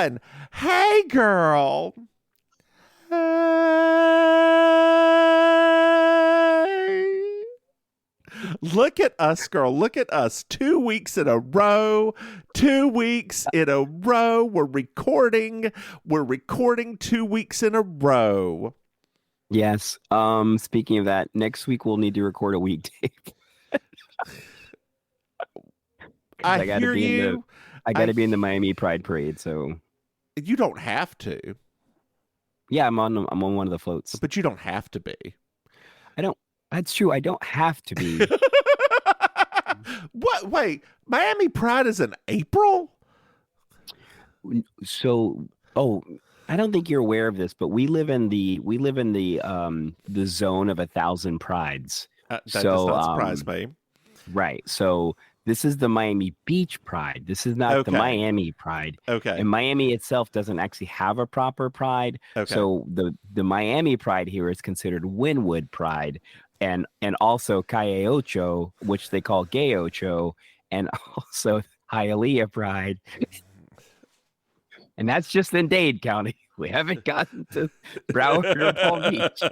And hey, girl. Hey. Look at us, girl. Look at us. 2 weeks in a row. 2 weeks in a row. We're recording. We're recording 2 weeks in a row. Yes. Speaking of that, next week we'll need to record a weekday. I I gotta hear be in the you. I I gotta be in the Miami Pride Parade. So You don't have to, yeah, I'm on one of the floats. but you don't have to be. I don't That's true. I don't have to be. What? Wait, Miami Pride is in April? So I don't think you're aware of this, but we live in the zone of 1,000 prides. That does So not surprise me. right. So this is the Miami Beach Pride. This is not the Okay. Miami Pride. Okay. And Miami itself doesn't actually have a proper pride. Okay. So the Miami Pride here is considered Wynwood Pride and also Calle Ocho, which they call Gay Ocho, and also Hialeah Pride. And that's just in Dade County. We haven't gotten to Broward or Palm Beach.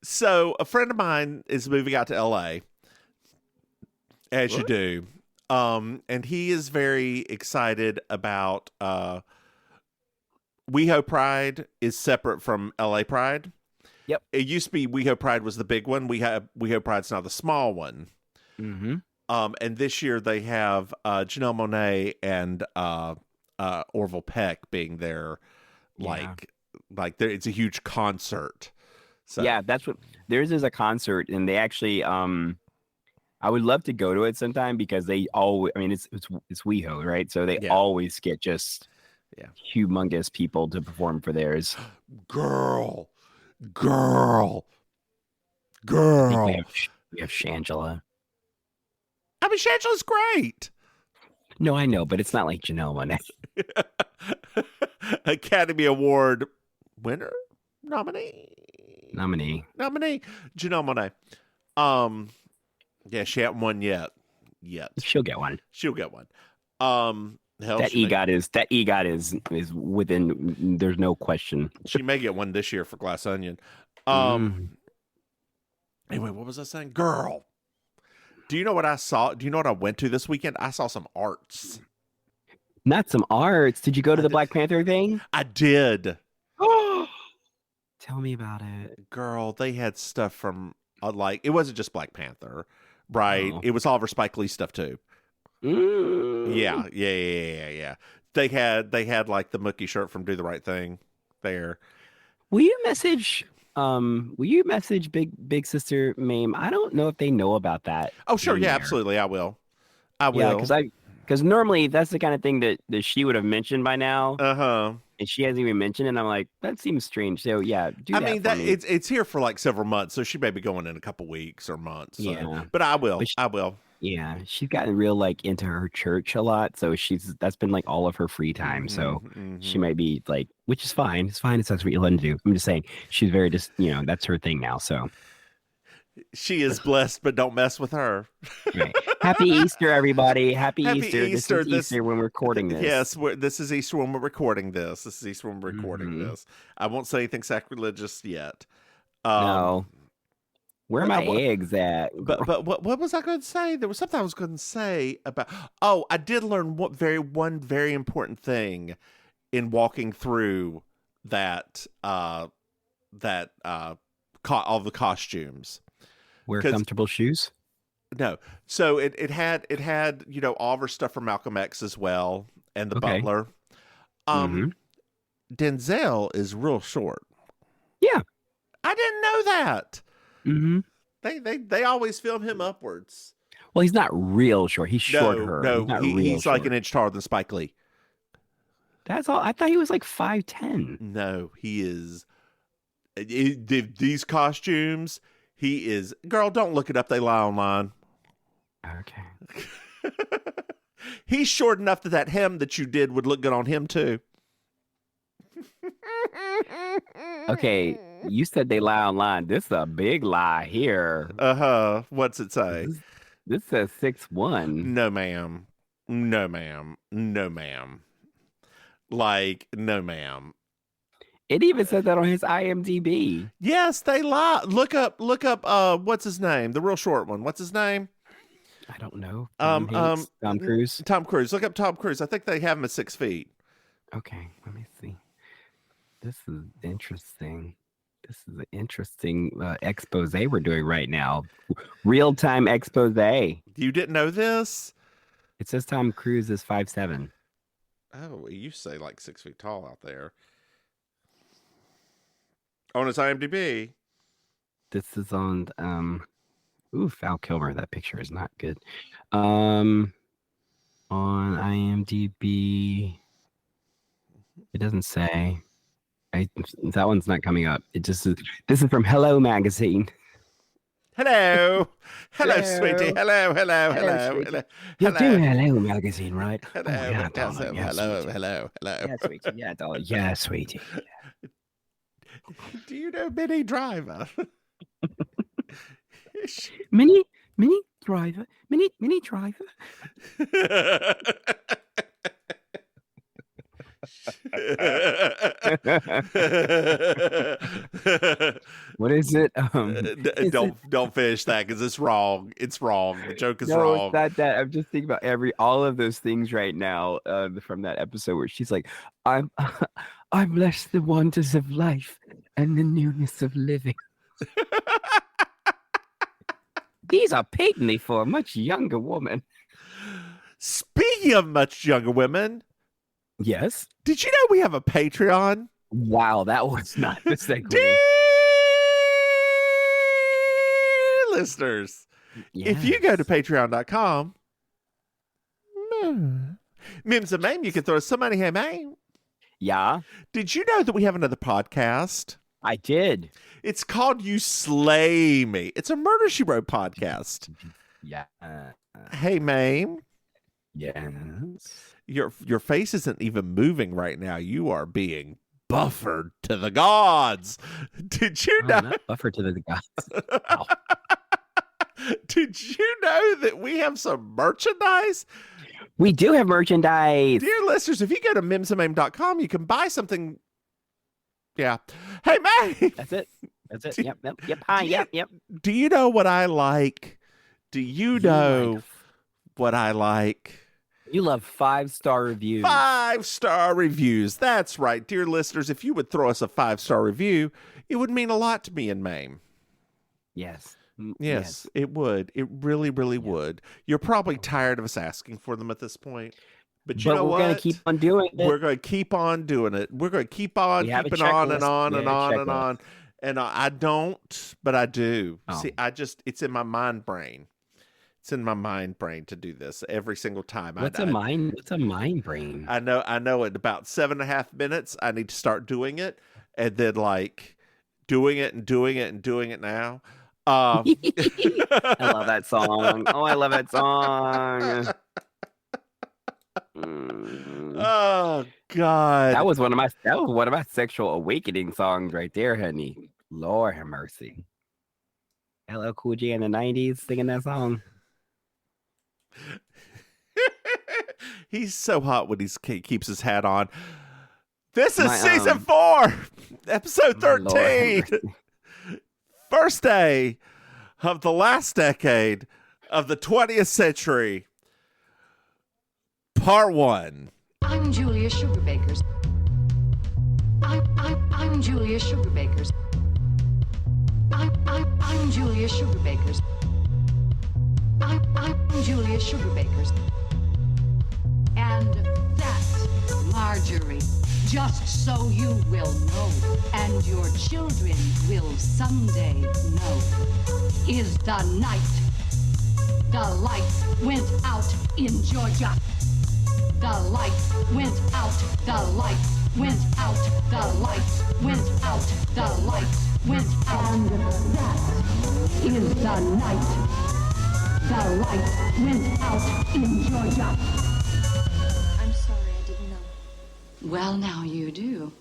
So a friend of mine is moving out to LA, as you What? do. And he is very excited about WeHo Pride is separate from LA Pride. Yep. It used to be WeHo Pride was the big one. WeHo Pride's now the small one. Mm-hmm. And this year they have Janelle Monáe and Orville Peck being there, Yeah. it's a huge concert. So Yeah, that's what theirs is, a concert, and they actually I would love to go to it sometime because they always, I mean, it's WeHo, right? So they Yeah. always get just Yeah. humongous people to perform for theirs. girl, girl, I think we girl. have Shangela. I mean, Shangela's great. No, I know, but it's not like Janelle Monáe. Academy Award winner, nominee, Nominee. Janelle Monáe. Yeah, she hasn't won yet. She'll get one. She'll get one. Hell, That EGOT is within. There's no question. she may get one this year for Glass Onion. Mm. Anyway, what was I saying? Girl, do you know what I saw? Do you know what I went to this weekend? I saw some arts. Not some arts. Did you go to I the did. Black Panther thing? I did. Tell me about it. Girl, they had stuff from it wasn't just Black Panther, right? Oh. It was all of her Spike Lee stuff too. Mm. Yeah. They had like the Mookie shirt from Do the Right Thing there. Will you message big sister Maim? I don't know if they know about that. Oh, sure, in yeah, there. absolutely, I will. I Yeah, will. because normally that's the kind of thing that she would have mentioned by now, Uh-huh. and she hasn't even mentioned it. And I'm like, that seems strange. So yeah, do I that mean for that me. it's here for like several months, so she may be going in a couple weeks or months. So. Yeah. But I will. But she- I will. Yeah, she's gotten real like into her church a lot, so that's been like all of her free time. So she Mhm. might be like, which is fine. It's fine. It's that's what you let her do. I'm just saying she's very just that's her thing now. So She is blessed, but don't mess with her. right. Happy Easter, everybody. Happy Happy Easter. Easter. This is Easter when we're recording this. Yes, this is Easter when we're recording this. This is Easter when we're recording Mhm. this. I won't say anything sacrilegious yet. No. Where are my what- eggs at? But what was I going to say? There was something I was going to say about. Oh, I did learn one very important thing in walking through that all the costumes. Wear 'Cause- comfortable shoes? No, so it had all of her stuff from Malcolm X as well and the Okay. Butler. Denzel is real short. Yeah. I didn't know that. Mm-hmm. They always film him upwards. Well, he's not real short. He's shorter. No, he's not he's real like short. an inch taller than Spike Lee. That's all. I thought he was like 5'10". No, he is. These costumes, he is. Girl, don't look it up. They lie online. Okay. He's short enough that hem that you did would look good on him too. Okay. You said they lie online. This is a big lie here. What's it say? This says 6'1". No, ma'am. No, ma'am. No, ma'am. Like, no, ma'am. It even said that on his IMDb. Yes, they lie. Look up, what's his name? The real short one. What's his name? I don't know. Tom Cruise. Tom Cruise. Look up Tom Cruise. I think they have him at 6 feet. Okay, let me see. This is interesting. This is an interesting expose we're doing right now. Real-time expose. You didn't know this? It says Tom Cruise is 5'7". Oh, you say like 6 feet tall out there. On his IMDb. This is on Val Kilmer. That picture is not good. On IMDb, it doesn't say. That one's not coming up. It just is. This is from Hello Magazine. Hello, sweetie. Hello. You're doing Hello Magazine, right? Hello, yeah, darling. Hello. Yeah, sweetie. Yeah, darling. Yeah, sweetie. Do you know Minnie Driver? Mini Driver. Mini Driver. What is it? Don't finish that because it's wrong. It's wrong. The joke is no, wrong. It's not that. I'm just thinking about all of those things right now from that episode where she's like, I'm less the wonders of life and the newness of living. These are patently for a much younger woman. Speaking of much younger women, yes. Did you know we have a Patreon? Wow, that was not the segue. Dear listeners, if you go to patreon.com, Mims and Maim, you can throw us some money. Hey, Maim. Yeah. Did you know that we have another podcast? I did. It's called You Slay Me. It's a Murder, She Wrote podcast. Yeah. Hey, Maim. Yes. Your face isn't even moving right now. You are being buffered to the gods. Did you know? Not buffered to the gods. Wow. Did you know that we have some merchandise? We do have merchandise. Dear listeners, if you go to mimsandmaim.com, you can buy something. Yeah. Hey, Maim. That's it. Yep. Hi. Yep. Do you know what I like? Do you know what I like? You love 5-star reviews. 5-star reviews. That's right. Dear listeners, if you would throw us a 5-star review, it would mean a lot to me and Maim. Yes. Yes, it would. It really, really would. You're probably tired of us asking for them at this point. But you know what? We're going to keep on doing it. We're going to keep on doing it. We're going to keep on keeping on and on and on and on. And I don't, but I do. Oh. See, it's in my mind brain. It's in my mind brain to do this every single time. What's a mind brain? I know in about 7.5 minutes, I need to start doing it. And then doing it now. I love that song. Oh, I love that song. Oh God. That was one of my sexual awakening songs right there, honey. Lord have mercy. LL Cool J in the 90s singing that song. He's so hot when he keeps his hat on. This is season 4, episode 13. First day of the last decade of the 20th century. Part 1. I'm Julia Sugarbakers. I'm Julia Sugarbakers. I'm Julia Sugarbakers. I'm Julia Sugarbakers. And that's Marjorie. Just so you will know, and your children will someday know, is the night the lights went out in Georgia. The lights went out, the lights went out, the lights went out, the lights went out. And that is the night the lights went out in Georgia. I'm sorry, I didn't know. Well, now you do.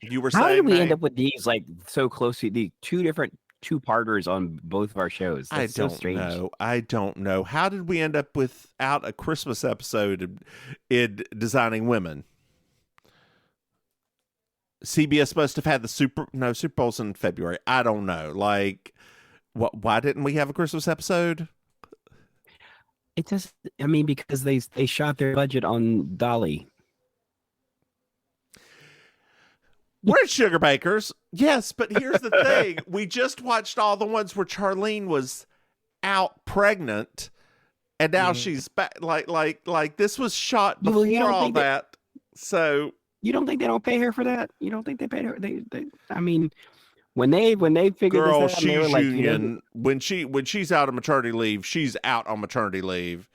You were saying, how did we end up with these so close to the two different two-parters on both of our shows? That's so strange. I don't know. How did we end up without a Christmas episode in Designing Women? CBS must have had the Super Bowl's in February. I don't know. Like, why didn't we have a Christmas episode? It just, I mean, because they shot their budget on Dolly. We're Sugar Bakers. Yes, but here's the thing. We just watched all the ones where Charlene was out pregnant, and now she's back. Like this was shot before all that. So you don't think they don't pay her for that? You don't think they paid her? They I mean, when they figured girl, this out, she's they were like, union. When she's out on maternity leave, she's out on maternity leave.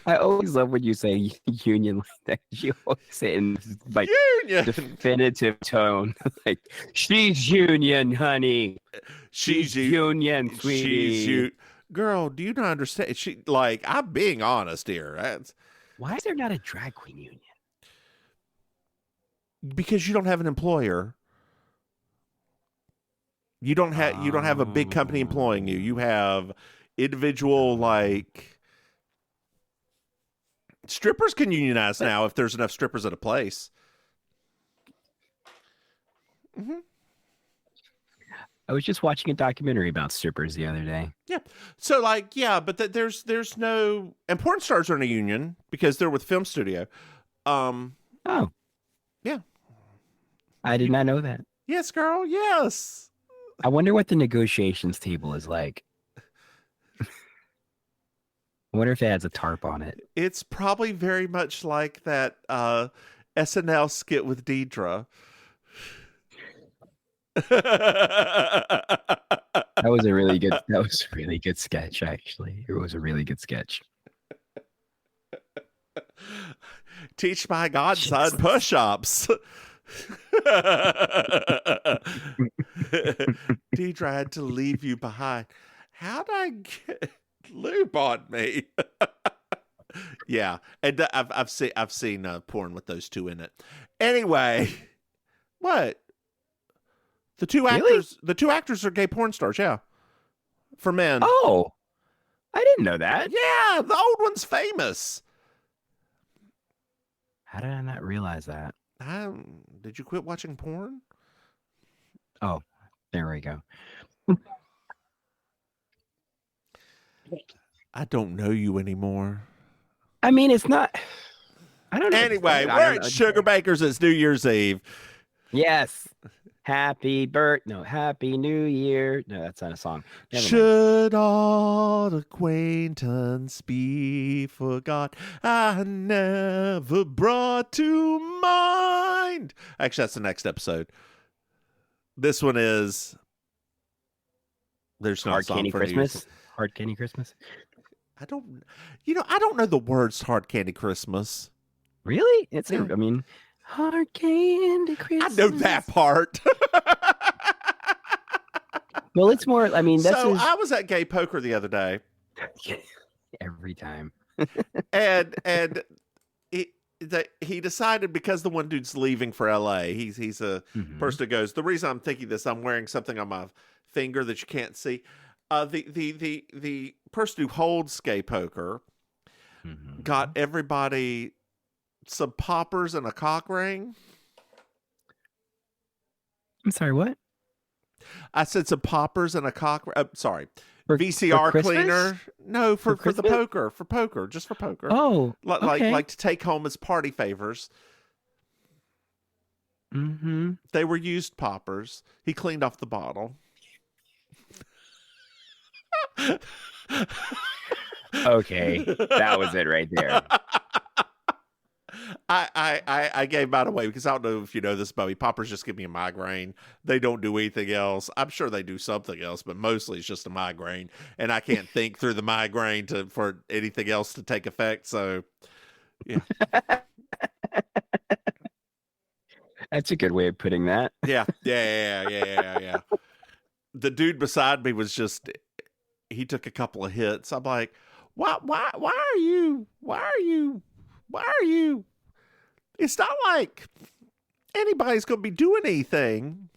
I always love when you say union like that. You always say it in like Union. definitive tone. Like, she's union, honey. She's union, sweetie. Girl, do you not understand? I'm being honest here. Why is there not a drag queen union? Because you don't have an employer. You don't have a big company employing you. You have individual strippers can unionize now if there's enough strippers at a place. Mm-hmm. I was just watching a documentary about strippers the other day. Yeah. So but there's no, and porn stars are in a union because they're with film studio. Oh. Yeah. I did not know that. Yes, girl. Yes. I wonder what the negotiations table is like. I wonder if it has a tarp on it. It's probably very much like that SNL skit with Deidre. That was a really good sketch, actually. It was a really good sketch. Teach my godson push-ups. Deidre had to leave you behind. How'd I get lube on me? Yeah, and I've seen porn with those two in it. Anyway, what? The two actors are gay porn stars. Yeah, for men. Oh, I didn't know that. Yeah, the old one's famous. How did I not realize that? Did you quit watching porn? Oh, there we go. I don't know you anymore. I mean, it's not. I don't know. Anyway, we're at Sugar Bakers. It's New Year's Eve. Yes. Happy New Year. No, that's not a song. Should all acquaintance be forgot? I never brought to mind. Actually, that's the next episode. This one is. There's no Hard song Candy for Christmas. Hard Candy Christmas. I don't know the words to Hard Candy Christmas. Really? I mean, Hard Candy Christmas. I know that part. Well, it's more, I mean, that's. So I was at gay poker the other day. Every time. and he decided, because the one dude's leaving for LA, he's a person who goes, the reason I'm thinking this, I'm wearing something on my finger that you can't see. The person who holds gay poker got everybody some poppers and a cock ring. I'm sorry, what? I said some poppers and a cock. Sorry, for VCR for cleaner. No, for the Christmas? poker, just for poker. Oh, okay. like to take home as party favors. Mm-hmm. They were used poppers. He cleaned off the bottle. Okay, that was it right there. I gave mine away because I don't know if you know this about me. Poppers just give me a migraine. They don't do anything else. I'm sure they do something else, but mostly it's just a migraine, and I can't think through the migraine for anything else to take effect. So, yeah. That's a good way of putting that. Yeah. The dude beside me was he took a couple of hits. I'm like, why are you? It's not like anybody's going to be doing anything.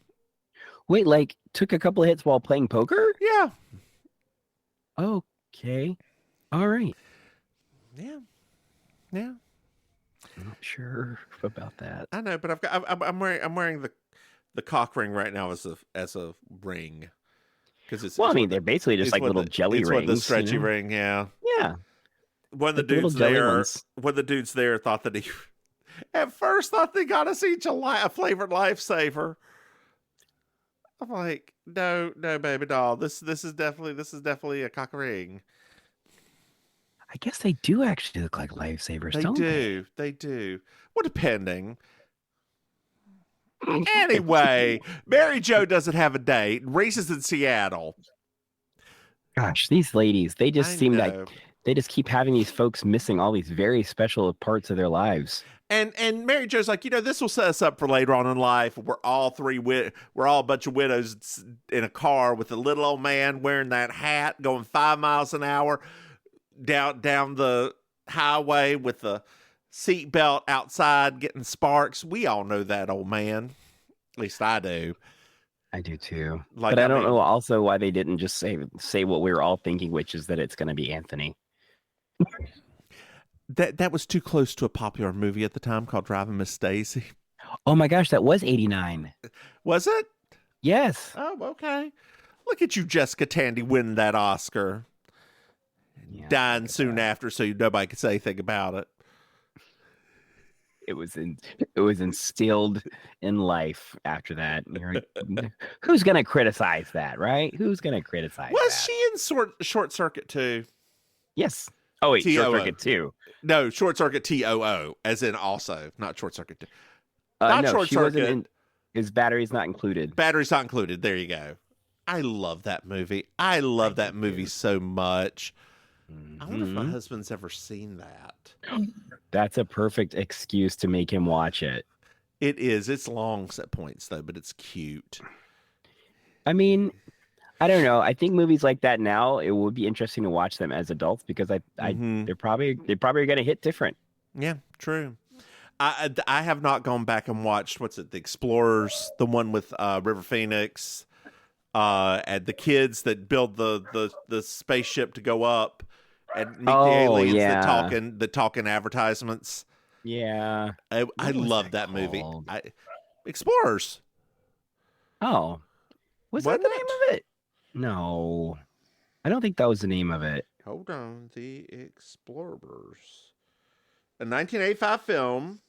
Wait, like took a couple of hits while playing poker? Yeah. Okay. All right. Yeah. I'm not sure about that. I know, but I'm wearing the cock ring right now as a ring because it's. Well, It's I mean, one they're of basically just like little jelly it's rings. one of the stretchy ring, yeah. Yeah, One of the like the little dudes jelly there, ones. one of the dudes there thought that he, at first thought they got us each a flavored lifesaver. I'm like, no, baby doll. This is definitely a cock ring. I guess they do actually look like lifesavers, They don't do, they do. Well, depending. they? Anyway, Mary Jo doesn't have a date. Reese is in Seattle. Gosh, these ladies, they just I seem like know. they just keep having these folks missing all these very special parts of their lives. And Mary Jo's like, this will set us up for later on in life. We're all we're all a bunch of widows in a car with a little old man wearing that hat going 5 miles an hour down the highway with the seatbelt outside getting sparks. We all know that old man. At least I do. I do too. Like, But I I don't mean- know also why they didn't just say what we were all thinking, which is that it's going to be Anthony. That was too close to a popular movie at the time called Driving Miss Daisy. Oh my gosh, that was 89. Was it? Yes. Oh, okay. Look at you, Jessica Tandy, winning that Oscar. Yeah, Dying soon after, so nobody could say anything about it. it was instilled in life after that. Who's going to criticize that, right? Who's going to criticize Was that? she in Short Circuit too? Yes. Oh, wait, TOO. Short Circuit 2. No, Short Circuit TOO, as in also, not Short Circuit 2. Not No, Short she wasn't Circuit. in. His battery's not included. Batteries not included. There you go. I love that movie. I love that movie so much. I wonder if my Mhm. husband's ever seen that. That's a perfect excuse to make him watch it. It is. It's long at points though, but it's cute. I mean, I don't know. I think movies like that now, it would be interesting to watch them as adults because Mhm. they're probably going to hit different. Yeah, true. I have not gone back and watched The Explorers, the one with River Phoenix, and the kids that build the spaceship to go up and meet the aliens that talking advertisements. Yeah. I What was love that that movie. called? Explorers. Oh, was that Wasn't the name of it? No, I don't think that was the name of it. Hold on, The Explorers, a 1985 film.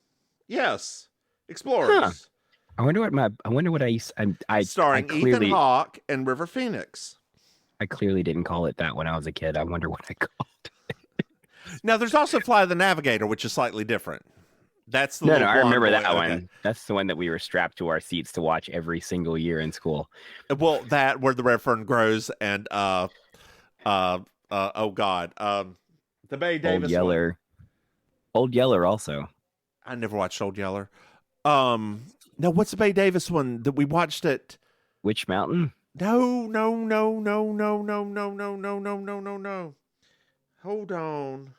Yes, Explorers. I wonder what I Starring clearly, Ethan Hawke and River Phoenix. I clearly didn't call it that when I was a kid. I wonder what I called it. Now, there's also Fly the Navigator, which is slightly different. That's the No, little I blonde remember boy. that Okay. one. That's the one that we were strapped to our seats to watch every single year in school. Well, that where the red fern grows and oh god, the Bay Davis Old Yeller. one. Old Yeller also. I never watched Old Yeller. No, what's the Bay Davis one that we watched at? Witch Mountain? No. Hold on.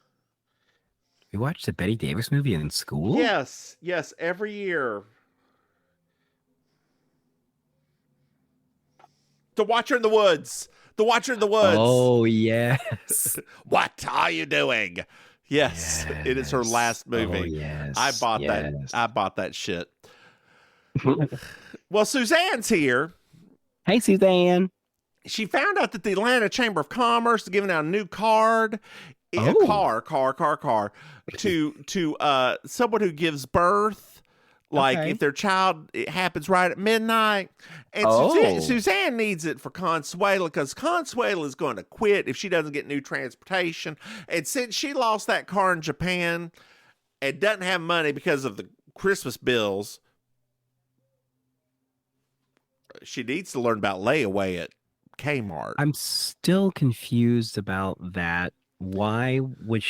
We watched the Betty Davis movie in school? Yes, every year. The Watcher in the Woods. The Watcher in the Woods. Oh, yes. What are you doing? Yes, it is her last movie. Oh, yes. I bought that. I bought that shit. Well, Suzanne's here. Hey, Suzanne. She found out that the Atlanta Chamber of Commerce is giving out a new card, a Oh. car to someone who gives birth, like Okay. if their child it happens right at midnight. And Oh. Suzanne needs it for Consuela because Consuela is going to quit if she doesn't get new transportation. And since she lost that car in Japan and doesn't have money because of the Christmas bills, she needs to learn about layaway at Kmart. I'm still confused about that. Why would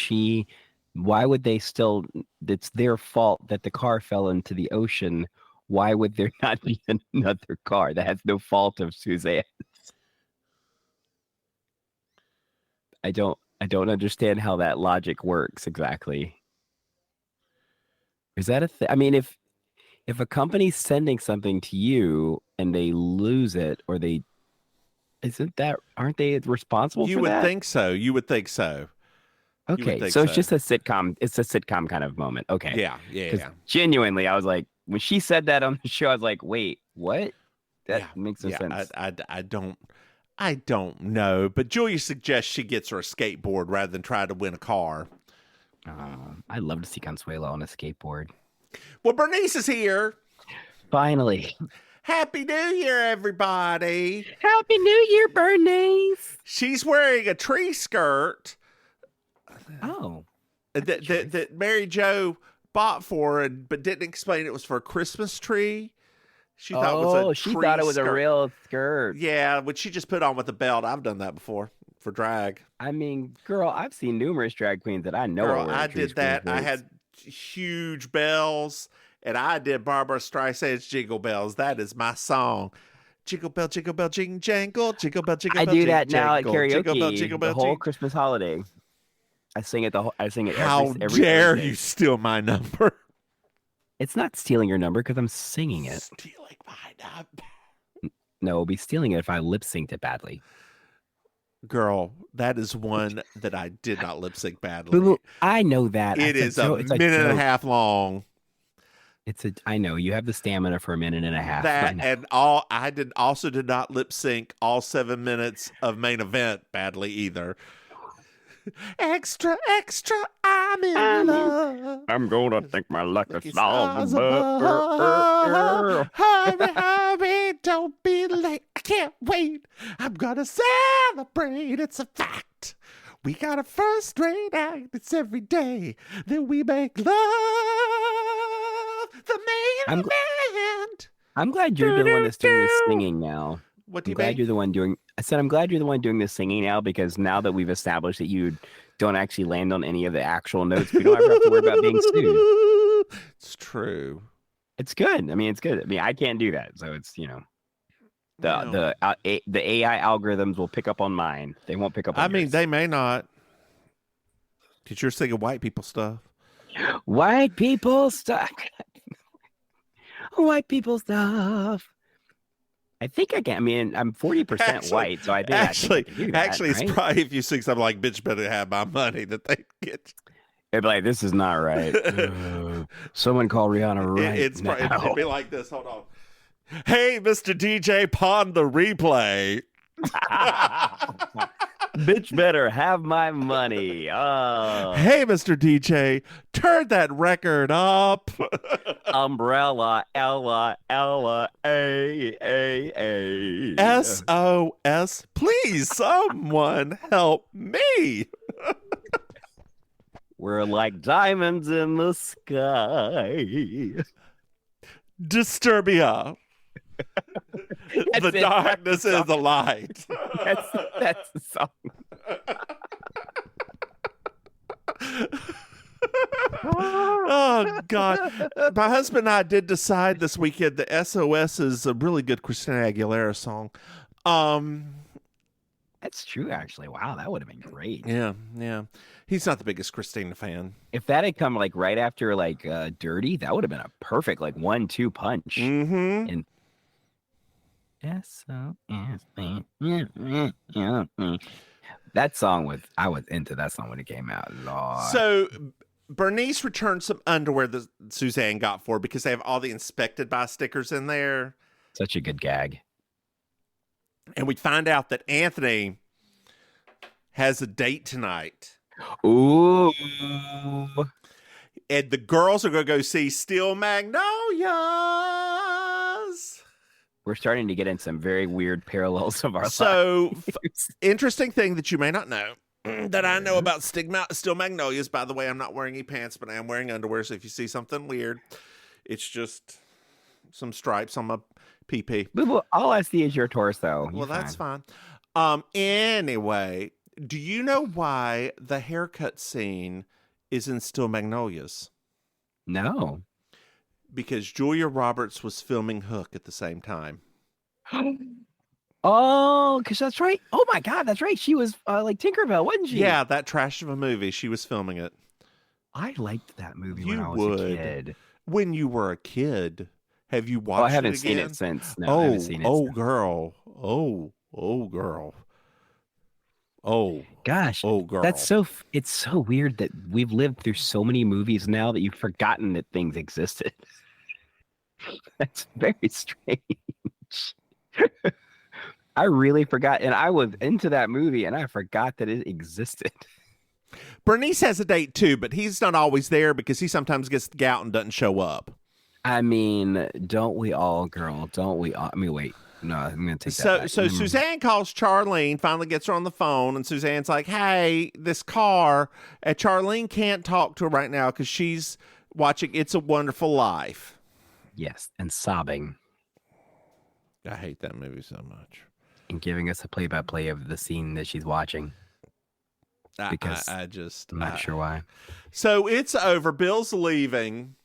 they still, it's their fault that the car fell into the ocean. Why would there not be another car? That has no fault of Suzanne's. I don't understand how that logic works exactly. Is that a thing? I mean, if a company's sending something to you and they lose it or aren't they responsible You for would that? think so. You would think so. Okay, think so it's so. just a sitcom. It's a sitcom kind of moment. Okay. Yeah. 'Cause genuinely, I was like, when she said that on the show, I was like, wait, what? That makes no sense. I don't know. But Julia suggests she gets her a skateboard rather than try to win a car. I'd love to see Consuelo on a skateboard. Well, Bernice is here. Finally. Happy New Year, everybody. Happy New Year, Bernice. She's wearing a tree skirt. Oh. That Mary Jo bought for her, but didn't explain it was for a Christmas tree. She thought it was a she thought it was skirt. a real skirt. Yeah, which she just put on with a belt. I've done that before for drag. I mean, girl, I've seen numerous drag queens that I know. Girl, I did that. I had huge bells, and I did Barbara Streisand's Jingle Bells. That is my song. Jingle bell, jing jangle, jingle bell, jingle bell. I do that now at karaoke. Jingle bell, the whole Christmas holiday. I sing it. I sing it. How every dare Thursday. you steal my number? It's not stealing your number because I'm singing it. Stealing my number. No, it'll be stealing it if I lip synced it badly. Girl, that is one that I did not lip sync badly. Boo-boo, I know that. It is a minute and a half long. I know you have the stamina for a minute and a half. I did not lip sync all 7 minutes of main event badly either. Extra, extra, I'm in love. I'm gonna think my lucky Stars stars above. Hurry, hurry, don't be late. I can't wait. I'm gonna celebrate. It's a fact. We got a first-rate act. It's every day that we make love. The main event. I'm glad you're the one that's doing the singing now. What do you I'm glad mean? you're the one doing. I said I'm glad you're the one doing the singing now because now that we've established that you don't actually land on any of the actual notes, we don't ever have to worry about being sued. It's true. It's good. I mean, it's good. I mean, I can't do that, so it's the AI algorithms will pick up on mine. They won't pick up on yours. They may not. Because you're singing white people stuff. White people stuff. White people stuff. I think I can. I mean, I'm 40% white, so I think I can do that, it's right? probably if you sing something like "Bitch Better Have My Money" that they get. They'd be like, "This is not right." Someone call Rihanna right It's now. probably it'd be like this. Hold on. Hey, Mr. DJ, pawn the replay. Bitch better have my money. Oh. Hey, Mr. DJ, turn that record up. Umbrella, Ella, A. SOS, please, someone help me. We're like diamonds in the sky. Disturbia. The darkness is the light. That's the song. Oh, God. My husband and I did decide this weekend that SOS is a really good Christina Aguilera song. That's true, actually. Wow, that would have been great. Yeah. He's not the biggest Christina fan. If that had come like right after like Dirty, that would have been a perfect like 1-2 punch. Mm-hmm. And that song I was into that song when it came out. Lord. So Bernice returned some underwear that Suzanne got for her because they have all the inspected by stickers in there. Such a good gag. And we find out that Anthony has a date tonight. Ooh. And the girls are going to go see Steel Magnolias. We're starting to get in some very weird parallels of our So, lives. interesting thing that you may not know that I know about Steel Magnolias. By the way, I'm not wearing any pants, but I am wearing underwear. So if you see something weird, it's just some stripes on my pee-pee. Boo-boo, all I see is your torso. Well, that's fine. Anyway, do you know why the haircut scene is in Steel Magnolias? No. Because Julia Roberts was filming Hook at the same time. Oh, because that's right. Oh my God, that's right. She was like Tinkerbell, wasn't she? Yeah, that trash of a movie. She was filming it. I liked that movie You when I was would. a kid. When you were a kid, have you watched it? Oh, I haven't again? seen it since. No, I haven't seen it. Oh, girl. Oh, girl. Oh, Gosh, oh, girl. it's so weird that we've lived through so many movies now that you've forgotten that things existed. That's very strange. I really forgot, and I was into that movie, and I forgot that it existed. Bernice has a date too, but he's not always there because he sometimes gets the gout and doesn't show up. I mean, don't we all, girl? Don't we all? I mean, wait. No, I'm going to take that back. So Suzanne calls Charlene, finally gets her on the phone, and Suzanne's like, hey, this car. And Charlene can't talk to her right now because she's watching It's a Wonderful Life. Yes, and sobbing. I hate that movie so much. And giving us a play-by-play of the scene that she's watching. Because I'm not sure why. So it's over. Bill's leaving.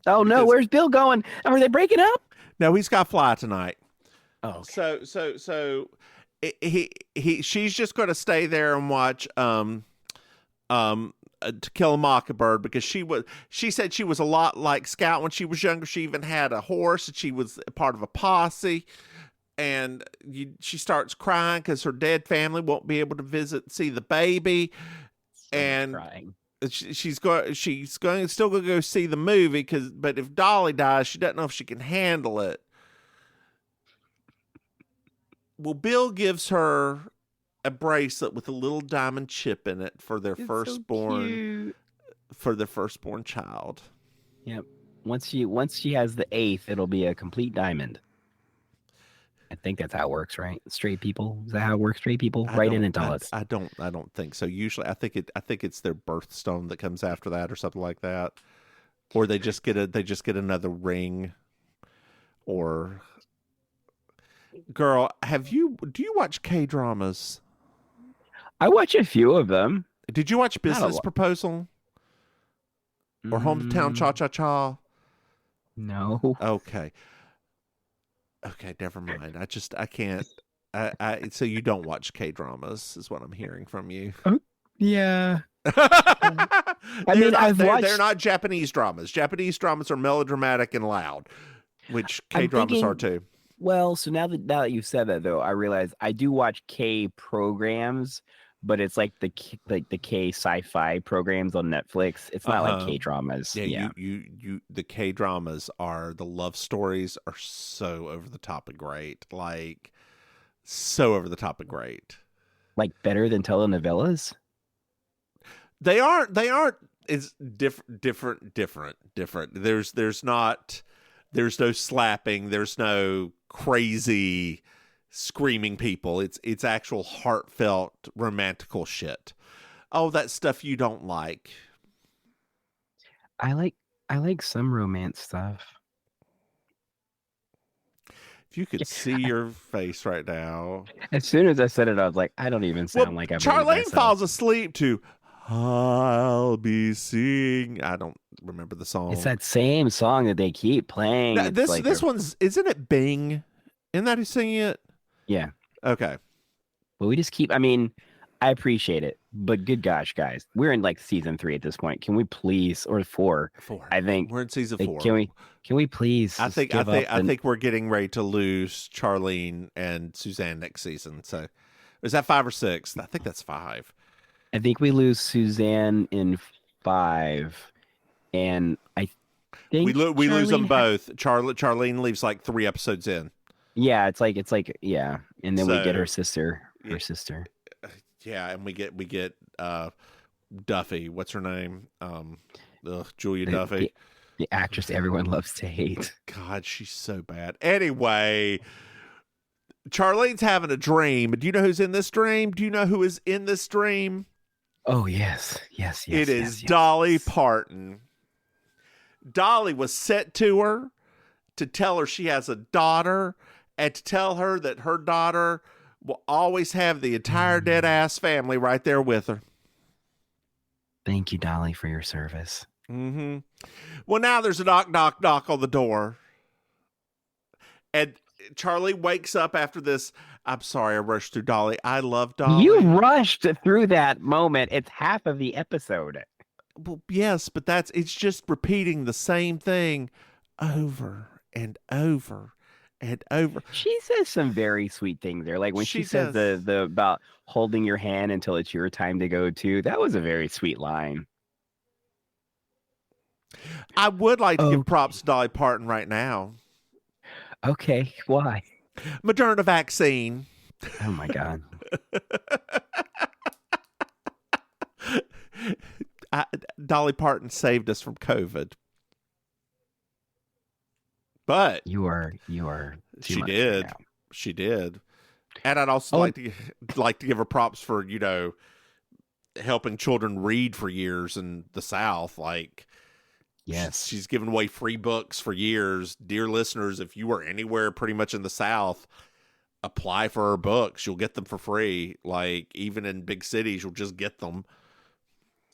Oh, no, where's Bill going? Are they breaking up? No, he's got to fly tonight. Oh, okay. So she's just going to stay there and watch To Kill a Mockingbird because she said she was a lot like Scout when she was younger. She even had a horse and she was part of a posse. And she starts crying because her dead family won't be able to see the baby. And crying. She's still going to go see the movie but if Dolly dies, she doesn't know if she can handle it. Well, Bill gives her a bracelet with a little diamond chip in it for their firstborn child. Yep. Once she has the 8th, it'll be a complete diamond. I think that's how it works, right? Straight people. Is that how it works? Straight people, write in and tell us. I don't think so. Usually, I think it's their birthstone that comes after that, or something like that, or they just get another ring. Or, girl, do you watch K-dramas? I watch a few of them. Did you watch Business Proposal or Hometown Cha Cha Cha? No. Okay, never mind. I can't. So you don't watch K-dramas, is what I'm hearing from you. Yeah. They're not Japanese dramas. Japanese dramas are melodramatic and loud, which K-dramas are too. Well, so now that you've said that, though, I realize I do watch K programs, but it's like the K sci-fi programs on Netflix. It's not like K dramas. Yeah, you the K dramas the love stories are so over the top of great, like so over the top of great, like better than telenovelas. They aren't. It's different. There's no slapping. There's no crazy screaming people. It's actual heartfelt romantical shit. Oh, that stuff you don't like. I like some romance stuff. If you could see your face right now. As soon as I said it, I was like, I don't even sound like I'm Charlene falls asleep to I'll be seeing. I don't remember the song. It's that same song that they keep playing. Now, this one's, isn't it Bing? Isn't that who's singing it? Yeah. Okay. But we just keep, I appreciate it, but good gosh, guys, we're in like season 3 at this point. Can we please, or 4? 4. I think we're in season 4. Can we please? I think we're getting ready to lose Charlene and Suzanne next season. So is that 5 or 6? I think that's 5. I think we lose Suzanne in 5, and I think we lose them both. Charlene leaves like 3 episodes in. Yeah, it's like yeah, and then we get her sister. Yeah, and we get Duffy. What's her name? Julia Duffy. The actress everyone loves to hate. God, she's so bad. Anyway, Charlene's having a dream. Do you know who's in this dream? Do you know who is in this dream? Oh, yes. It is Dolly Parton. Dolly was sent to her to tell her she has a daughter and to tell her that her daughter will always have the entire dead-ass family right there with her. Thank you, Dolly, for your service. Mm-hmm. Well, now there's a knock, knock, knock on the door. And Charlie wakes up after this. I'm sorry I rushed through Dolly. I love Dolly. You rushed through that moment. It's half of the episode. Well, yes, but it's just repeating the same thing over and over and over. She says some very sweet things there. Like when she says does. the about holding your hand until it's your time to go too. That was a very sweet line. I would like to Oh, give props to Dolly Parton right now. okay. Why? Moderna vaccine. Oh my God. Dolly Parton saved us from COVID. But You are too she much did. right now. She did. And I'd also Oh. like to give her props for, helping children read for years in the South. Like, Yes. she's given away free books for years. Dear listeners, if you are anywhere pretty much in the South, apply for her books. You'll get them for free. Like, even in big cities, you'll just get them.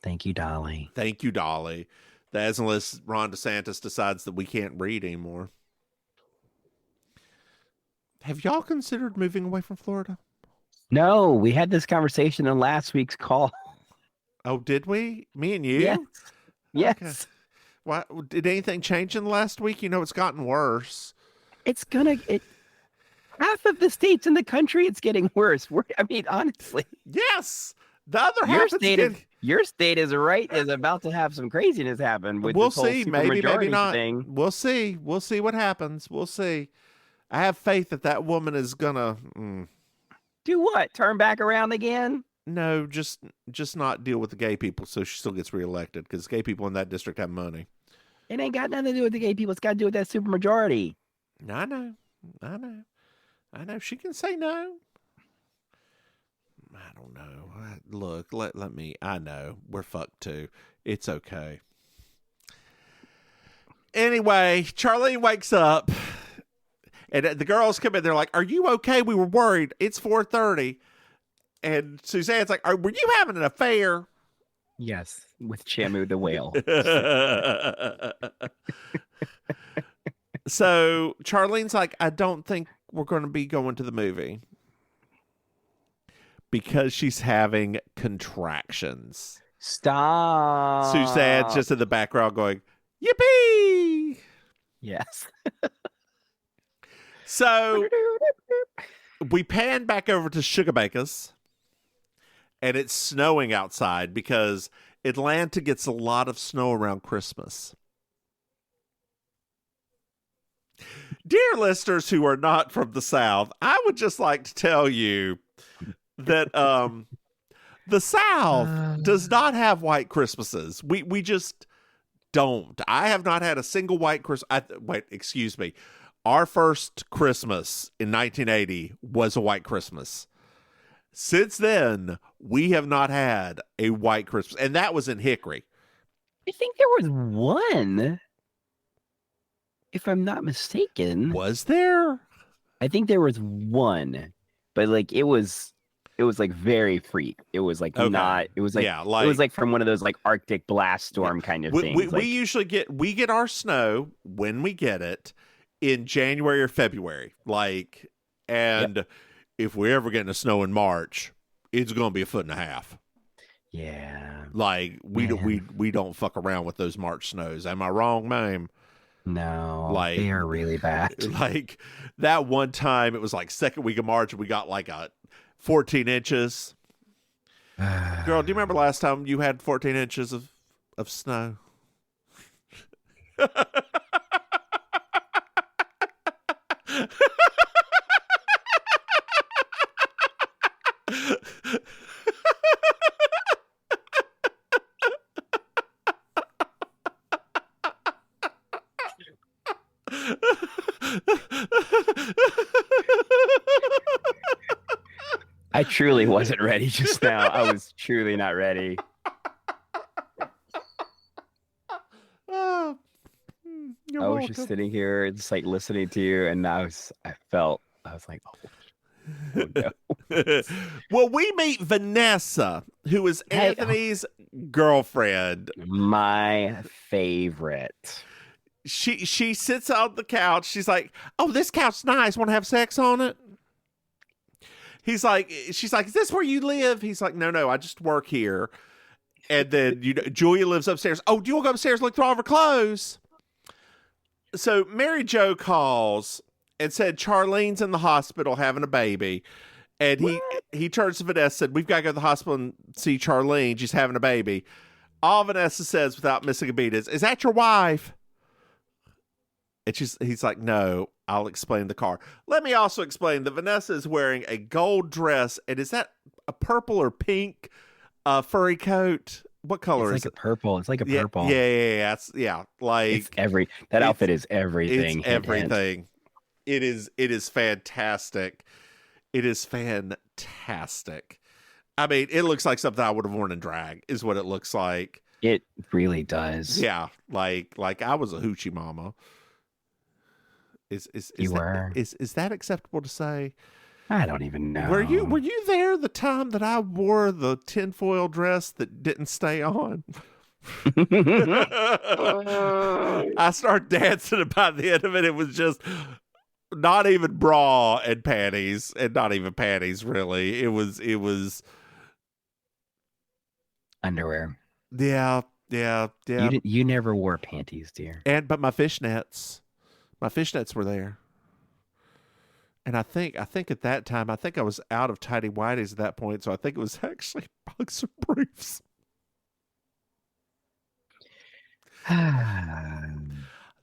Thank you, Dolly. Thank you, Dolly. That's unless Ron DeSantis decides that we can't read anymore. Have y'all considered moving away from Florida? No, we had this conversation in last week's call. Oh, did we? Me and you? Yes. Yes. Okay. Why, did anything change in the last week? It's gotten worse. It's half of the states in the country, it's getting worse. Honestly, Yes. The other your half state is about to have some craziness happen with we'll this whole see. Maybe supermajority not. thing. We'll see. We'll see what happens. We'll see. I have faith that woman is gonna Do what? Turn back around again? no, just not deal with the gay people, so she still gets reelected because gay people in that district have money. It ain't got nothing to do with the gay people. It's got to do with that supermajority. I know. She can say no. I don't know. Look, let me. I know we're fucked too. It's okay. Anyway, Charlene wakes up, and the girls come in. They're like, "Are you okay? We were worried. It's 4:30." And Suzanne's like, were you having an affair? Yes, with Shamu the whale. So Charlene's like, I don't think we're going to be going to the movie because she's having contractions. Stop. Suzanne's just in the background going, yippee! Yes. So we pan back over to Sugarbaker's, and it's snowing outside because Atlanta gets a lot of snow around Christmas. Dear listeners who are not from the South, I would just like to tell you that the South does not have white Christmases. We just don't. I have not had a single white Christmas. Wait, excuse me. Our first Christmas in 1980 was a white Christmas. Since then, we have not had a white Christmas, and that was in Hickory. I think there was one, if I'm not mistaken. Was there? I think there was one, but like it was like very freak. It was like not. It was like yeah, it was like from one of those like Arctic blast storm kind of things. We usually get our snow when we get it in January or February, if we're ever getting a snow in March, it's going to be 1.5 feet. Yeah. Like we don't fuck around with those March snows. Am I wrong, Maim? No, they are really bad. Like that one time, it was like second week of March, and we got like 14 inches. Girl, do you remember last time you had 14 inches of snow? I truly wasn't ready just now. I was truly not ready. Oh, I was just sitting here, just like listening to you, and I was like, oh no. Well, we meet Vanessa, who is Anthony's girlfriend. My favorite. She sits on the couch. She's like, "Oh, this couch's nice. Want to have sex on it?" She's like, "Is this where you live?" He's like, "No, I just work here." And then Julia lives upstairs. "Oh, do you want to go upstairs and look through all of her clothes?" So Mary Jo calls, and said Charlene's in the hospital having a baby. And he turns to Vanessa and said, we've got to go to the hospital and see Charlene. She's having a baby. All Vanessa says without missing a beat is that your wife? And he's like, no, I'll explain the car. Let me also explain that Vanessa is wearing a gold dress. And is that a purple or pink furry coat? What color is it? It's like a purple. It's like a purple. Yeah. Like that outfit is everything. It's everything. It is fantastic. It is fantastic. I mean, it looks like something I would have worn in drag, is what it looks like. It really does. Yeah, like I was a hoochie mama. Is that acceptable to say? I don't even know. Were you there the time that I wore the tinfoil dress that didn't stay on? I started dancing, and by the end of it, it was just not even bra and panties, and not even panties, really. It was underwear. Yeah. You never wore panties, dear. But my fishnets were there. And I think at that time, I think I was out of tidy whities at that point, so I think it was actually boxer briefs.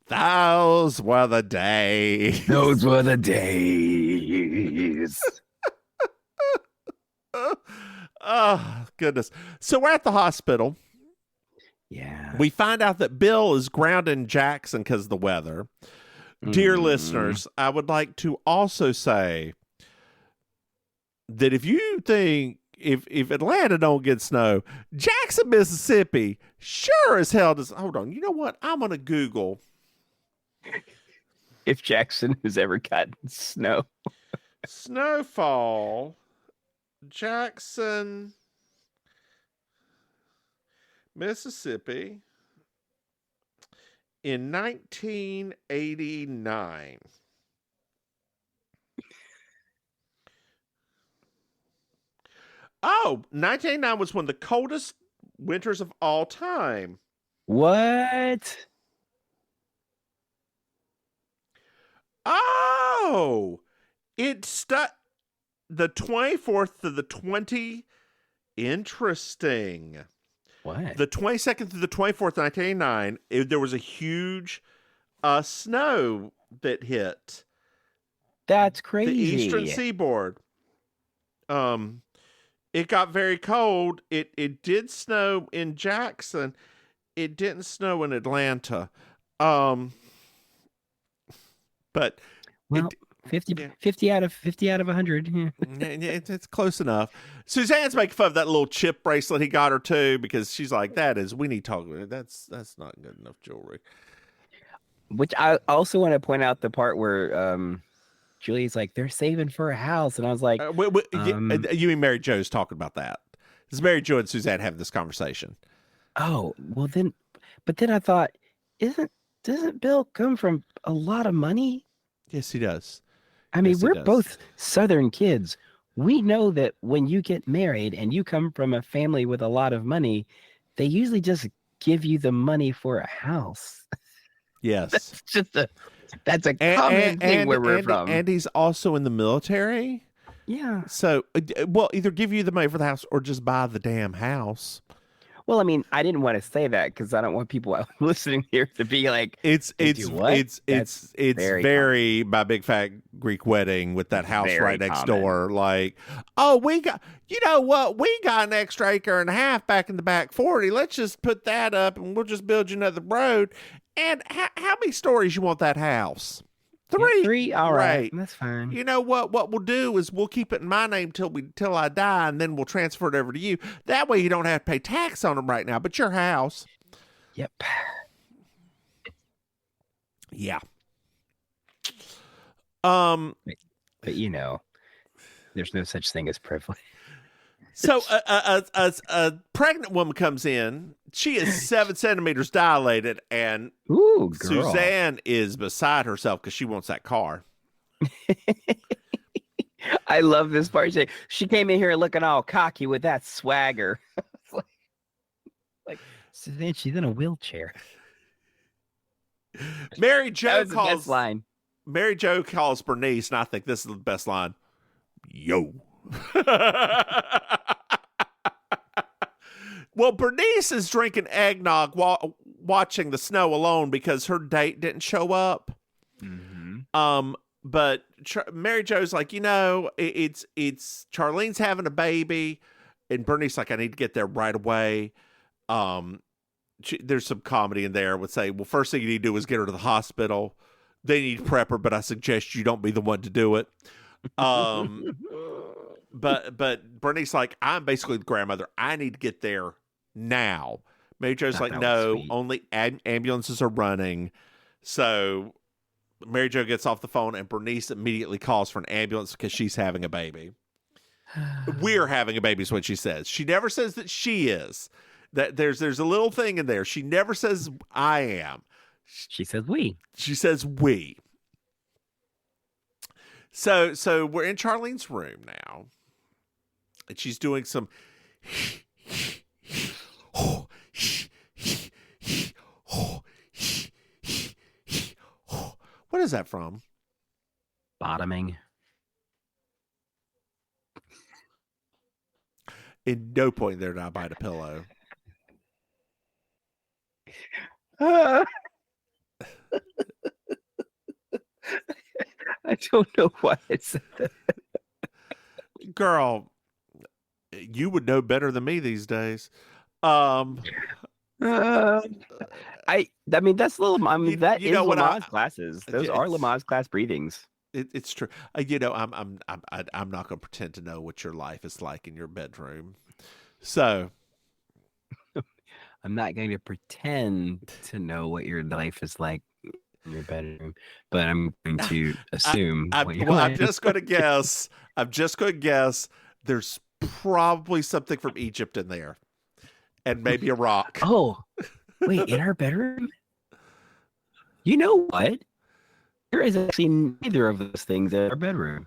Those were the days. Those were the days. Oh, goodness. So we're at the hospital. Yeah. We find out that Bill is grounded in Jackson because of the weather. Dear listeners, I would like to also say that if you think if Atlanta don't get snow, Jackson, Mississippi sure as hell does. Hold on. You know what? I'm going to Google. If Jackson has ever gotten snow. Snowfall, Jackson, Mississippi in 1989. Oh, 1989 was one of the coldest winters of all time. What? Oh, it stuck the 24th to the 20. Interesting. What? The 22nd through the 24th, 1989, there was a huge snow that hit. That's crazy. The eastern seaboard. It got very cold. It did snow in Jackson. It didn't snow in Atlanta. But well, 50 out of 100. Yeah. It's close enough. Suzanne's making fun of that little chip bracelet he got her too, because she's like, we need to talk about it. That's not good enough jewelry. Which I also want to point out the part where Julie's like, they're saving for a house. And I was like, you mean Mary Jo's talking about that? This is Mary Jo and Suzanne having this conversation. Oh, well then, but then I thought, doesn't Bill come from a lot of money? Yes, he does. I mean, we're both Southern kids. We know that when you get married and you come from a family with a lot of money, they usually just give you the money for a house. Yes. That's a common thing where we're from. And he's also in the military. Yeah. So, well, either give you the money for the house or just buy the damn house. Well, I mean, I didn't want to say that because I don't want people listening here to be like, it's very my big fat Greek wedding with that house right next door. Like, oh, we got an extra acre and a half back in the back 40. Let's just put that up and we'll just build you another road. And how many stories you want that house? 3. Yeah, 3. All right. That's fine. You know what we'll do is we'll keep it in my name till I die, and then we'll transfer it over to you. That way you don't have to pay tax on them right now, but your house. Yep. Yeah. But there's no such thing as privilege. So a pregnant woman comes in. She is 7 centimeters dilated, and ooh, girl. Suzanne is beside herself because she wants that car. I love this part. She came in here looking all cocky with that swagger. like Suzanne, she's in a wheelchair. Mary Jo calls line. Mary Jo calls Bernice, and I think this is the best line. Yo. Well, Bernice is drinking eggnog while watching the snow alone because her date didn't show up. Mm-hmm. But Mary Jo's like, it's Charlene's having a baby, and Bernice like, I need to get there right away. There's some comedy in there. Would say, well, first thing you need to do is get her to the hospital. They need to prep her, but I suggest you don't be the one to do it. But Bernice like, I'm basically the grandmother. I need to get there now. Mary Jo's like, no, sweet. only ambulances are running. So Mary Jo gets off the phone, and Bernice immediately calls for an ambulance because she's having a baby. We're having a baby is what she says. She never says that she is. That there's a little thing in there. She never says I am. She says we. She says we. So we're in Charlene's room now, and she's doing some. What is that from? Bottoming. In no point there did I bite a pillow. I don't know why I said that. Girl, you would know better than me these days. I mean, that's little. I mean, that is Lamaze classes. Those are Lamaze class breathings. It's true. I'm not going to pretend to know what your life is like in your bedroom. So I'm not going to pretend to know what your life is like in your bedroom, but I'm going to assume. I'm just going to guess. I'm just going to guess. There's probably something from Egypt in there, and maybe a rock. Oh, wait! In our bedroom? You know what? There is actually neither of those things in our bedroom.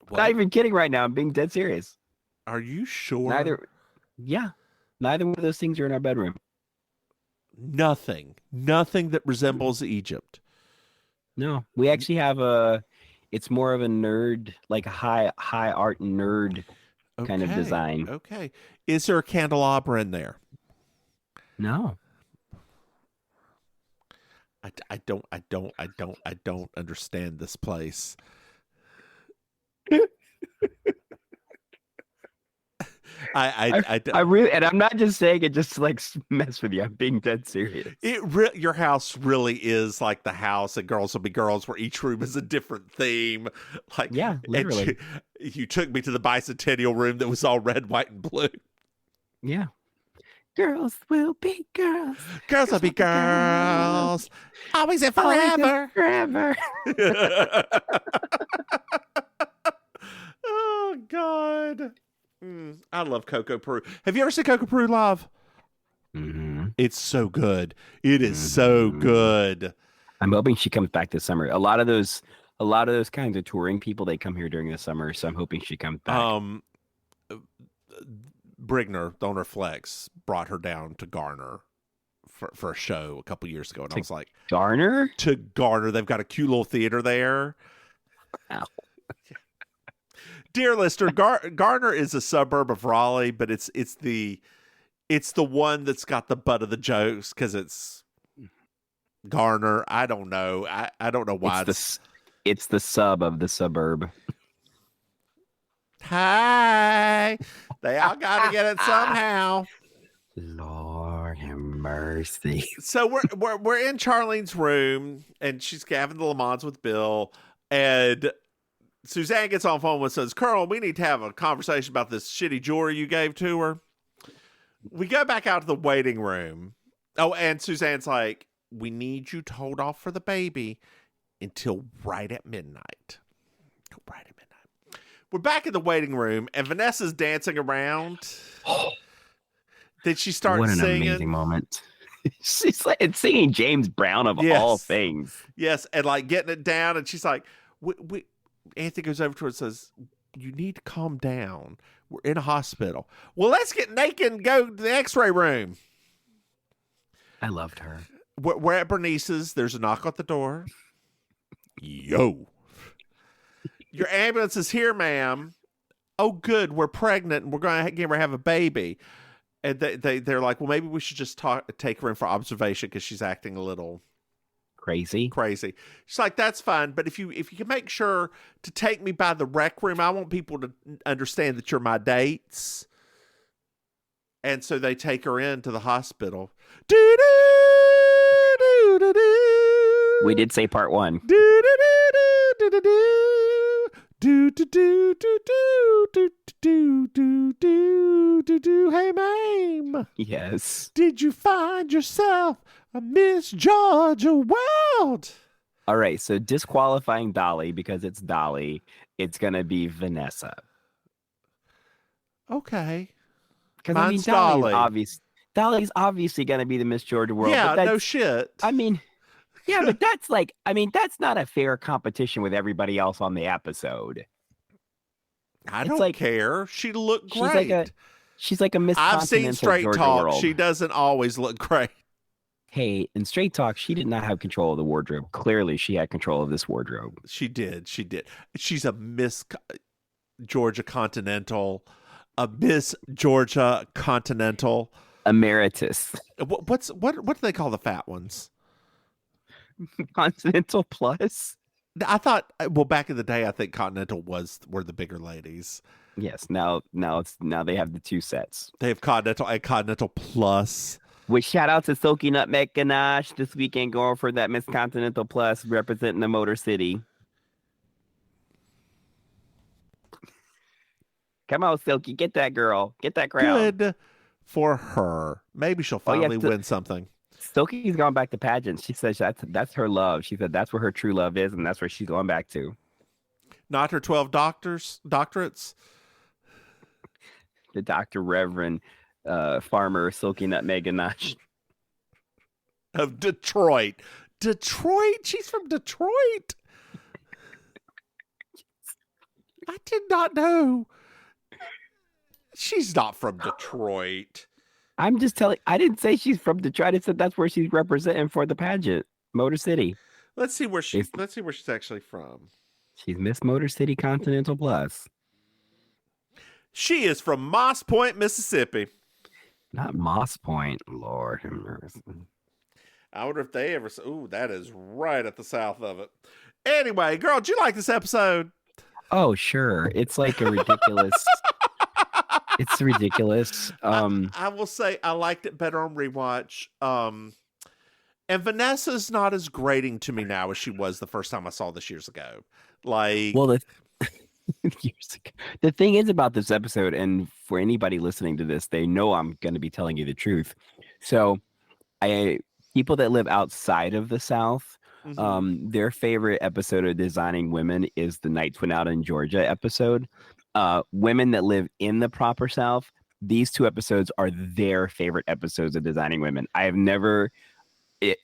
What? Not even kidding right now. I'm being dead serious. Are you sure? Neither one of those things are in our bedroom. Nothing that resembles Egypt. No, we actually have it's more of a nerd, like a high art nerd kind of design. Okay. Is there a candelabra in there? No. I don't understand this place. I really, and I'm not just saying it just to like mess with you. I'm being dead serious. Your house really is like the house at Girls Will Be Girls, where each room is a different theme. Like, yeah, literally. You took me to the bicentennial room that was all red, white, and blue. Yeah. Girls will be girls. Girls will be girls. Always and forever. Forever. Oh, God. I love Coco Peru. Have you ever seen Coco Peru live? Mm-hmm. It's so good. It is so good. I'm hoping she comes back this summer. A lot of those kinds of touring people, they come here during the summer, so I'm hoping she comes back. Brigner, the owner Flex, brought her down to Garner for a show a couple years ago, and I was like, Garner? To Garner. They've got a cute little theater there. Ow. Dear listener, Garner is a suburb of Raleigh, but it's the one that's got the butt of the jokes because it's Garner. I don't know. I don't know why. It's the sub of the suburb. Hi. They all got to get it somehow. Lord have mercy. So we're in Charlene's room, and she's having the Lamans with Bill, and Suzanne gets on the phone and says, Colonel, we need to have a conversation about this shitty jewelry you gave to her. We go back out to the waiting room. Oh, and Suzanne's like, we need you to hold off for the baby until right at midnight. Right at midnight. We're back in the waiting room, and Vanessa's dancing around. Did she start singing? What an amazing moment. She's like singing James Brown of all things. Yes, and like getting it down, and she's like, Anthony goes over to her and says, you need to calm down. We're in a hospital. Well, let's get naked and go to the x-ray room. I loved her. We're at Bernice's. There's a knock at the door. Yo. Your ambulance is here, ma'am. Oh, good. We're pregnant and we're going to give her have a baby. And they're like, well, maybe we should just take her in for observation because she's acting a little crazy. She's like, that's fine. But if you can make sure to take me by the rec room, I want people to understand that you're my dates. And so they take her into the hospital. We did say part 1. Hey, Maim. Yes. Did you find yourself a Miss Georgia Wild? All right, so disqualifying Dolly because it's Dolly. It's gonna be Vanessa. Okay. Because Mine's Dolly's obviously gonna be the Miss Georgia World. Yeah, but no shit. I mean, yeah, but that's that's not a fair competition with everybody else on the episode. I don't care. She looked great. She's like a Miss I've Continental seen Straight Georgia Talk. World. She doesn't always look great. Hey, in Straight Talk, she did not have control of the wardrobe. Clearly, she had control of this wardrobe. She did. She's a Miss Georgia Continental, a Miss Georgia Continental Emeritus. What do they call the fat ones? Continental Plus. I thought, well, back in the day, I think Continental were the bigger ladies. Yes. Now they have the 2 sets. They have Continental and Continental Plus. Which shout out to Silky Nutmeg Ganache this weekend going for that Miss Continental Plus representing the Motor City. Come on, Silky, get that girl, get that crown. Good for her. Maybe she'll finally win something. Silky's gone back to pageants. She says that's her love. She said that's where her true love is, and that's where she's going back to. Not her 12 doctorates. The Dr. Reverend Farmer Silky Nutmeg Ganache of Detroit. She's from Detroit. I did not know. She's not from Detroit. I'm just telling. I didn't say she's from Detroit. I said that's where she's representing for the pageant, Motor City. Let's see where she's actually from. She's Miss Motor City Continental Plus. She is from Moss Point, Mississippi. Not Moss Point, Lord have mercy. I wonder if they ever. Ooh, that is right at the south of it. Anyway, girl, did you like this episode? Oh, sure. It's like a ridiculous. It's ridiculous. I will say I liked it better on rewatch. And Vanessa's not as grating to me now as she was the first time I saw this years ago. Like, well, years ago. The thing is about this episode, and for anybody listening to this, they know I'm going to be telling you the truth. So, people that live outside of the South, their favorite episode of Designing Women is the Nights Went Out in Georgia episode. Women that live in the proper South, these 2 episodes are their favorite episodes of Designing Women. I have never.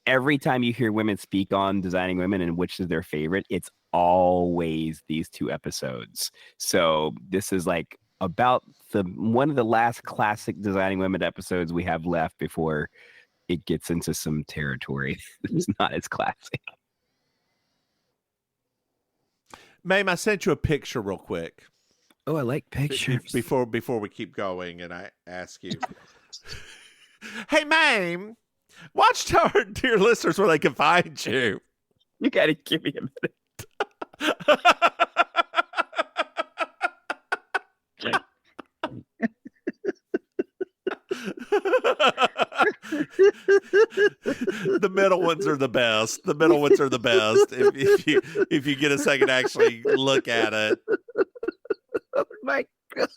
Every time you hear women speak on Designing Women and which is their favorite, it's always these 2 episodes. So this is like about one of the last classic Designing Women episodes we have left before it gets into some territory that's not as classic. Maim, I sent you a picture real quick. Oh, I like pictures. Before we keep going, and I ask you, hey, Maim, watch our dear listeners where they can find you. You got to give me a minute. The middle ones are the best. If you get a second to actually look at it. Oh my God.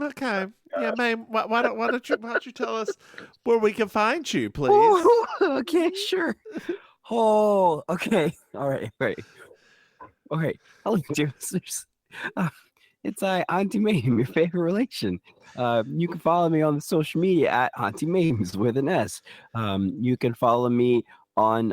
Okay. Yeah, Maim, why don't you tell us where we can find you, please? Oh, okay, sure. Oh, okay. All right. Hello, dear listeners. It's Auntie Maim, your favorite relation. You can follow me on the social media at Auntie Maims with an S. You can follow me on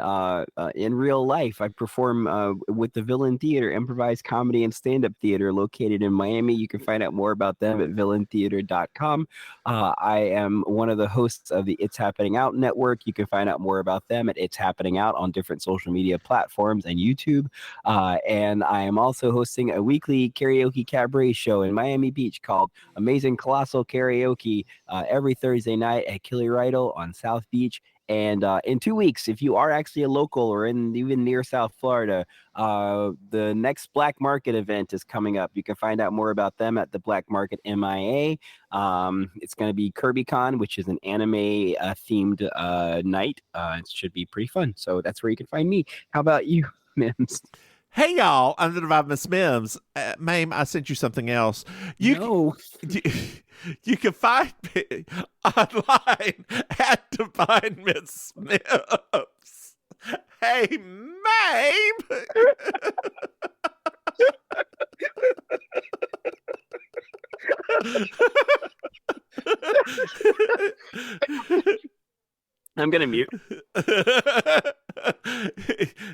in real life. I perform with the Villain Theater, improvised comedy and stand-up theater located in Miami. You can find out more about them at villaintheater.com. I am one of the hosts of the It's Happening Out network. You can find out more about them at It's Happening Out on different social media platforms and YouTube. And I am also hosting a weekly karaoke cabaret show in Miami Beach called Amazing Colossal Karaoke every Thursday night at Killy Rydell on South Beach. And in 2 weeks, if you are actually a local or even near South Florida, the next Black Market event is coming up. You can find out more about them at the Black Market MIA. It's going to be KirbyCon, which is an anime themed night. It should be pretty fun. So that's where you can find me. How about you, Mims? Hey, y'all. I'm the Divine Miss Mims. Maim, I sent you something else. No. You can find me online at Divine Miss Mims. Hey, Maim. I'm going to mute.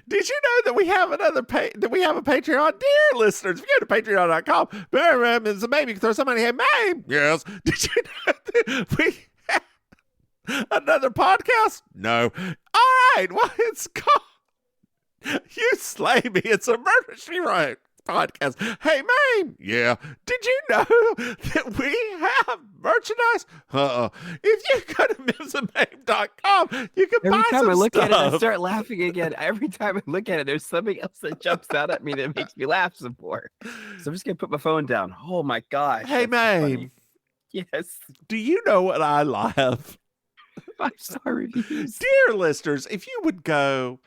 Did you know that we have that we have a Patreon? Dear listeners, if you go to patreon.com, MrMahaffey, you can throw somebody, hey, Maim. Yes. Did you know that we have another podcast? No. All right. Well, it's called You Slay Me. It's a Murder, She Wrote podcast. Hey, Maim. Yeah. Did you know that we have merchandise? If you go to MimsandMaim.com, you can buy some stuff. Every time I look at it, I start laughing again. Every time I look at it, there's something else that jumps out at me that makes me laugh some more. So I'm just going to put my phone down. Oh, my gosh. Hey, Maim. Yes. Do you know what I love? 5-star reviews. Dear listeners, if you would go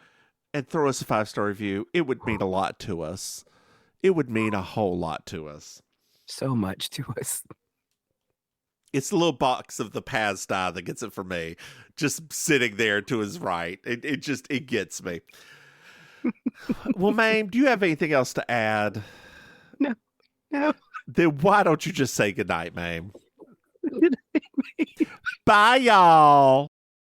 and throw us a 5-star review, it would mean a lot to us. It would mean a whole lot to us. So much to us. It's the little box of the Paz die that gets it for me. Just sitting there to his right. It gets me. Well, Maim, do you have anything else to add? No. Then why don't you just say goodnight, Maim? Bye, y'all.